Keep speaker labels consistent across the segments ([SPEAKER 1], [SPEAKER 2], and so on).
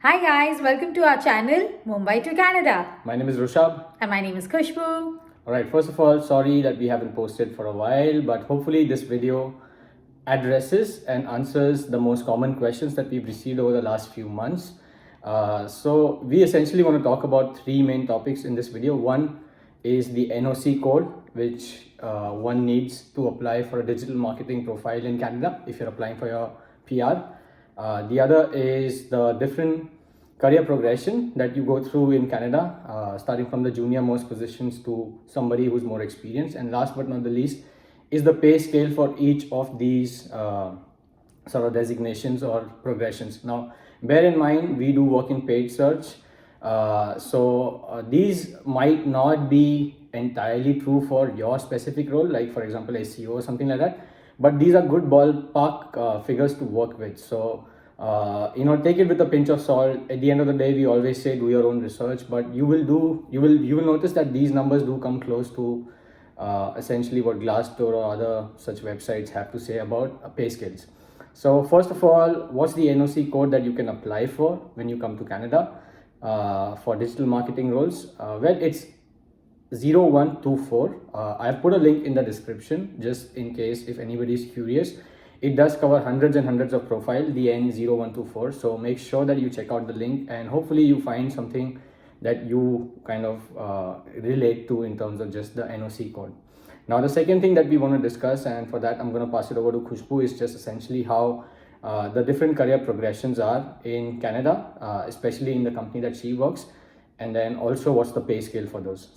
[SPEAKER 1] Hi guys, welcome to our channel Mumbai to Canada.
[SPEAKER 2] My name is Rushab.
[SPEAKER 1] And my name is Kushbu.
[SPEAKER 2] Alright, first of all, sorry that we haven't posted for a while, but hopefully this video addresses and answers the most common questions that we've received over the last few months. So we essentially want to talk about three main topics in this video. One is the NOC code, which one needs to apply for a digital marketing profile in Canada if you're applying for your PR. The other is the different career progression that you go through in Canada, starting from the junior most positions to somebody who's more experienced. And last but not the least is the pay scale for each of these sort of designations or progressions. Now, bear in mind, we do work in paid search. So these might not be entirely true for your specific role, like for example, SEO or something like that. But these are good ballpark figures to work with. So, take it with a pinch of salt. At the end of the day, we always say do your own research, but you will notice that these numbers do come close to essentially what Glassdoor or other such websites have to say about pay scales. So first of all, what's the NOC code that you can apply for when you come to Canada for digital marketing roles? Well, it's 0124. I've put a link in the description just in case if anybody is curious. It does cover hundreds and hundreds of profiles, the N0124. So make sure that you check out the link and hopefully you find something that you kind of relate to in terms of just the NOC code. Now, the second thing that we want to discuss, and for that I'm going to pass it over to Khushbu, is just essentially how the different career progressions are in Canada, especially in the company that she works, and then also what's the pay scale for those.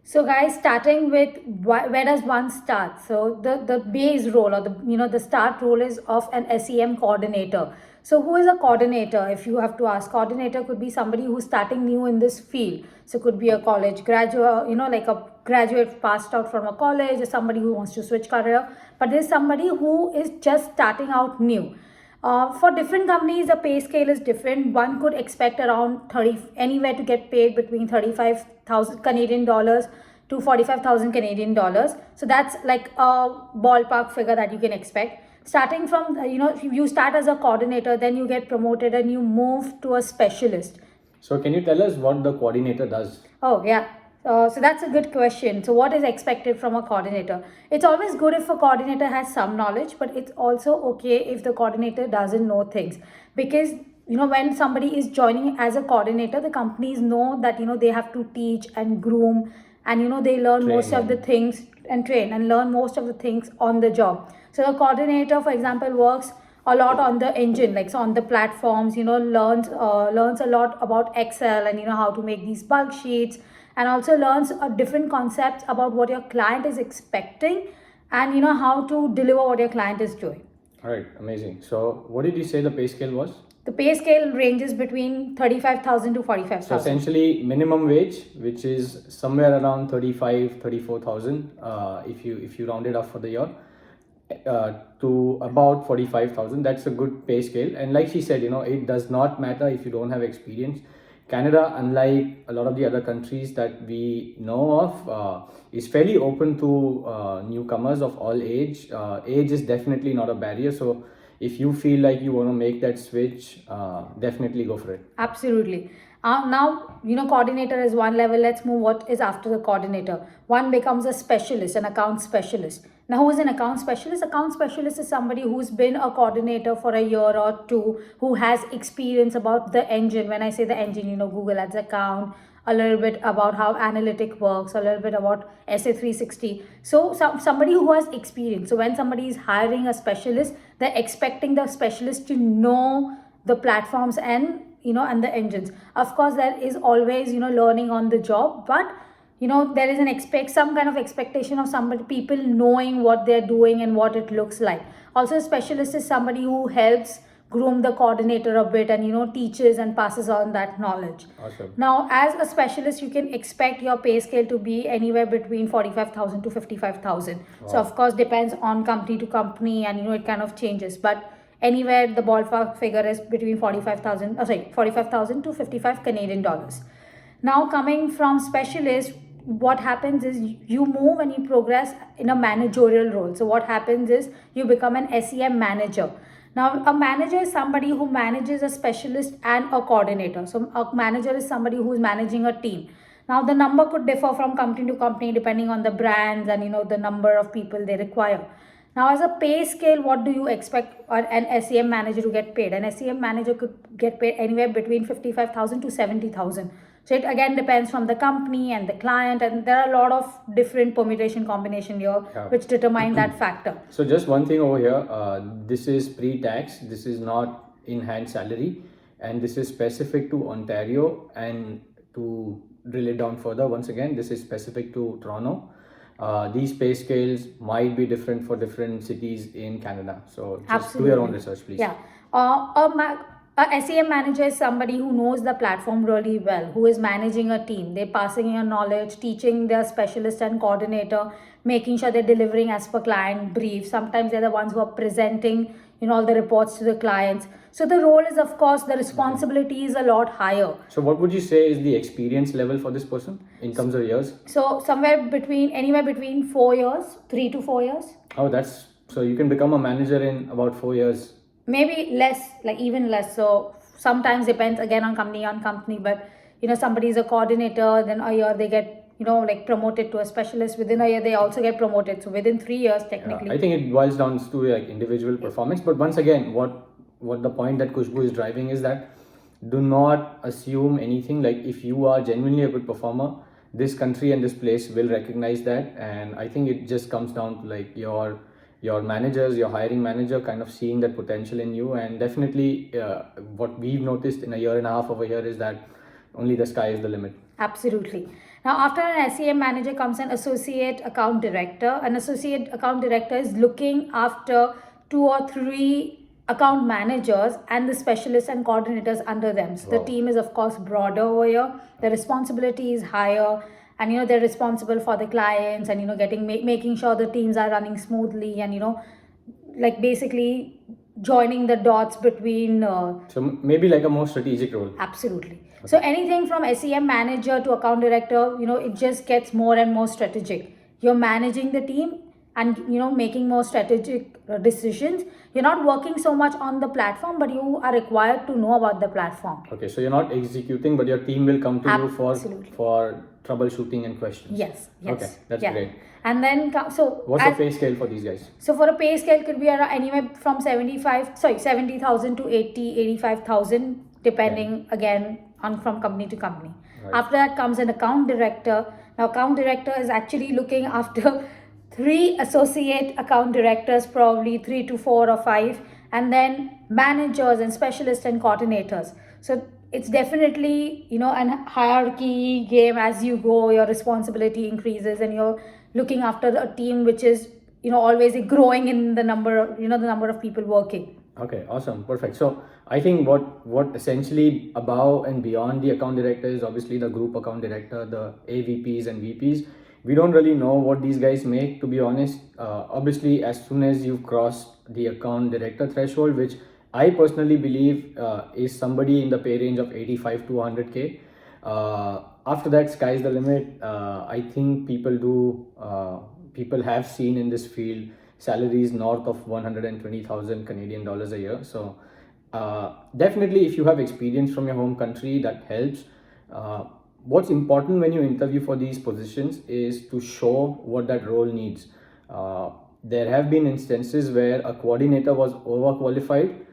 [SPEAKER 1] So guys, starting with where does one start? So the base role or the start role is of an SEM coordinator. So who is a coordinator? If you have to ask, coordinator could be somebody who's starting new in this field. So could be a college graduate, like a graduate passed out from a college, or somebody who wants to switch career. But there's somebody who is just starting out new. For different companies, the pay scale is different. One could expect around 30, anywhere to get paid between 35,000 Canadian dollars to 45,000 Canadian dollars. So that's like a ballpark figure that you can expect. Starting from, if you start as a coordinator, then you get promoted and you move to a specialist.
[SPEAKER 2] So can you tell us what the coordinator does?
[SPEAKER 1] Oh, yeah. So that's a good question. So what is expected from a coordinator? It's always good if a coordinator has some knowledge, but it's also okay if the coordinator doesn't know things. Because, when somebody is joining as a coordinator, the companies know that, they have to teach and groom and, they learn most of the things and train and learn most of the things on the job. So the coordinator, for example, works a lot on the engine, like so on the platforms, learns a lot about Excel and how to make these bulk sheets, and also learns different concepts about what your client is expecting and how to deliver what your client is doing.
[SPEAKER 2] All right, amazing. So what did you say the pay scale was?
[SPEAKER 1] The pay scale ranges between 35,000 to 45,000.
[SPEAKER 2] So essentially minimum wage, which is somewhere around 34,000 if you round it off for the year, to about 45,000. That's a good pay scale. And like she said, it does not matter if you don't have experience. Canada, unlike a lot of the other countries that we know of, is fairly open to newcomers of all age. Age is definitely not a barrier. So if you feel like you want to make that switch, definitely go for it.
[SPEAKER 1] Absolutely. Now, coordinator is one level. Let's move what is after the coordinator. One becomes a specialist, an account specialist. Now, who is an account specialist? Account specialist is somebody who's been a coordinator for a year or two, who has experience about the engine. When I say the engine, Google Ads account, a little bit about how analytic works, a little bit about SA360. So somebody who has experience. So when somebody is hiring a specialist, they're expecting the specialist to know the platforms and and the engines. Of course, there is always learning on the job, but there is some kind of expectation of somebody, people knowing what they're doing and what it looks like. Also, a specialist is somebody who helps groom the coordinator a bit and teaches and passes on that knowledge.
[SPEAKER 2] Awesome.
[SPEAKER 1] Now, as a specialist, you can expect your pay scale to be anywhere between 45,000 to 55,000. Wow. So of course depends on company to company and it kind of changes, but anywhere the ballpark figure is between 45,000 to 55 Canadian dollars. Now, coming from specialist, what happens is you move and you progress in a managerial role. So what happens is you become an SEM manager. Now, a manager is somebody who manages a specialist and a coordinator. So, a manager is somebody who is managing a team. Now, the number could differ from company to company depending on the brands and the number of people they require. Now, as a pay scale, what do you expect an SEM manager to get paid? An SEM manager could get paid anywhere between 55,000 to 70,000. So it again depends from the company and the client, and there are a lot of different permutation combination here
[SPEAKER 2] Yeah.
[SPEAKER 1] which determine that factor.
[SPEAKER 2] So just one thing over here, this is pre-tax, this is not in-hand salary, and this is specific to Ontario. And to drill it down further, once again, this is specific to Toronto. These pay scales might be different for different cities in Canada. So just do your own research, please.
[SPEAKER 1] Yeah. A SEM manager is somebody who knows the platform really well, who is managing a team. They're passing your knowledge, teaching their specialist and coordinator, making sure they're delivering as per client brief. Sometimes they're the ones who are presenting, all the reports to the clients. So the role is, of course, the responsibility is a lot higher.
[SPEAKER 2] So what would you say is the experience level for this person in terms of years?
[SPEAKER 1] So anywhere between 4 years, 3 to 4 years.
[SPEAKER 2] Oh, so you can become a manager in about 4 years.
[SPEAKER 1] Maybe less, like even less. So sometimes depends again on company, but somebody is a coordinator, then a year they get like promoted to a specialist. Within a year they also get promoted. So within 3 years technically.
[SPEAKER 2] Yeah, I think it boils down to like individual performance. But once again, what the point that Kushbu is driving is that do not assume anything. Like if you are genuinely a good performer, this country and this place will recognize that. And I think it just comes down to like your managers, your hiring manager kind of seeing that potential in you. And definitely what we've noticed in a year and a half over here is that only the sky is the limit.
[SPEAKER 1] Absolutely. Now, after an SEM manager comes an associate account director. An associate account director is looking after 2 or 3 account managers and the specialists and coordinators under them. So the team is of course broader over here. The responsibility is higher, and they're responsible for the clients and making sure the teams are running smoothly, and like basically joining the dots between
[SPEAKER 2] so maybe like a more strategic role.
[SPEAKER 1] Absolutely. Okay. So anything from SEM manager to account director, it just gets more and more strategic. You're managing the team and making more strategic decisions. You're not working so much on the platform, but you are required to know about the platform.
[SPEAKER 2] Okay, so you're not executing, but your team will come to you for troubleshooting and questions.
[SPEAKER 1] Yes.
[SPEAKER 2] Okay, that's great.
[SPEAKER 1] And then
[SPEAKER 2] what's the pay scale for these guys?
[SPEAKER 1] So for a pay scale could be around anywhere from 70,000 to 85,000 depending again on from company to company. Right. After that comes an account director. Now account director is actually looking after 3 associate account directors, probably 3 to 4 or 5, and then managers and specialists and coordinators. So it's definitely an hierarchy game. As you go, your responsibility increases and you're looking after a team which is always growing in the number of people working.
[SPEAKER 2] Okay, awesome, perfect. So I think what essentially above and beyond the account director is obviously the group account director, the AVPs and VPs. We don't really know what these guys make, to be honest. Obviously, as soon as you've crossed the account director threshold, which I personally believe is somebody in the pay range of 85 to 100K. After that, sky's the limit. I think people have seen in this field salaries north of 120,000 Canadian dollars a year. So definitely, if you have experience from your home country, that helps. What's important when you interview for these positions is to show what that role needs. There have been instances where a coordinator was overqualified.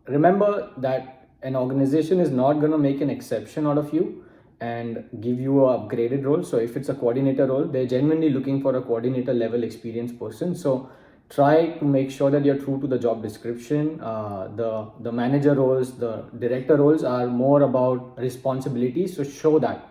[SPEAKER 2] Remember that an organization is not going to make an exception out of you and give you an upgraded role. So if it's a coordinator role, they're genuinely looking for a coordinator level experienced person. So try to make sure that you're true to the job description. The manager roles, the director roles are more about responsibilities. So show that.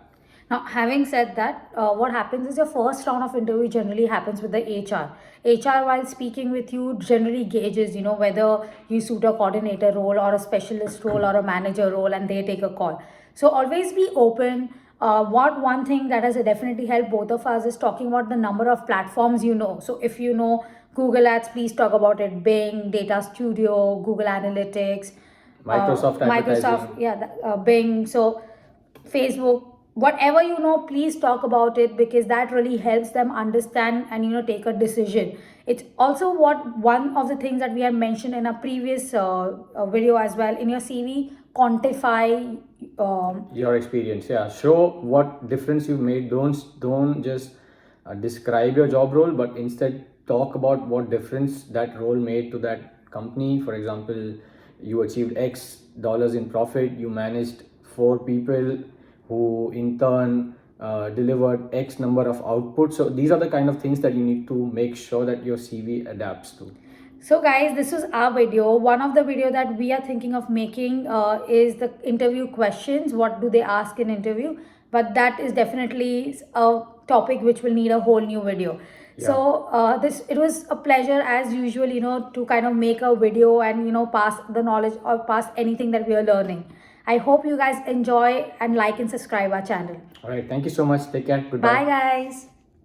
[SPEAKER 1] Now, having said that, what happens is your first round of interview generally happens with the HR. HR, while speaking with you, generally gauges, whether you suit a coordinator role or a specialist role or a manager role, and they take a call. So always be open. One thing that has definitely helped both of us is talking about the number of platforms you know. So if you know Google Ads, please talk about it. Bing, Data Studio, Google Analytics,
[SPEAKER 2] Microsoft advertising.
[SPEAKER 1] Bing. So Facebook, whatever you know, please talk about it, because that really helps them understand and take a decision. It's also what one of the things that we had mentioned in a previous video as well. In your CV, quantify.
[SPEAKER 2] Your experience, yeah, show what difference you made. Don't just describe your job role, but instead talk about what difference that role made to that company. For example, you achieved x dollars in profit, you managed 4 people who in turn delivered x number of output. So these are the kind of things that you need to make sure that your CV adapts to.
[SPEAKER 1] So guys, this was our video. One of the video that we are thinking of making is the interview questions. What do they ask in interview? But that is definitely a topic which will need a whole new video.
[SPEAKER 2] Yeah.
[SPEAKER 1] So this it was a pleasure as usual, to kind of make a video and pass the knowledge or pass anything that we are learning. I hope you guys enjoy and like and subscribe our channel.
[SPEAKER 2] All right, thank you so much. Take care. Goodbye.
[SPEAKER 1] Bye guys.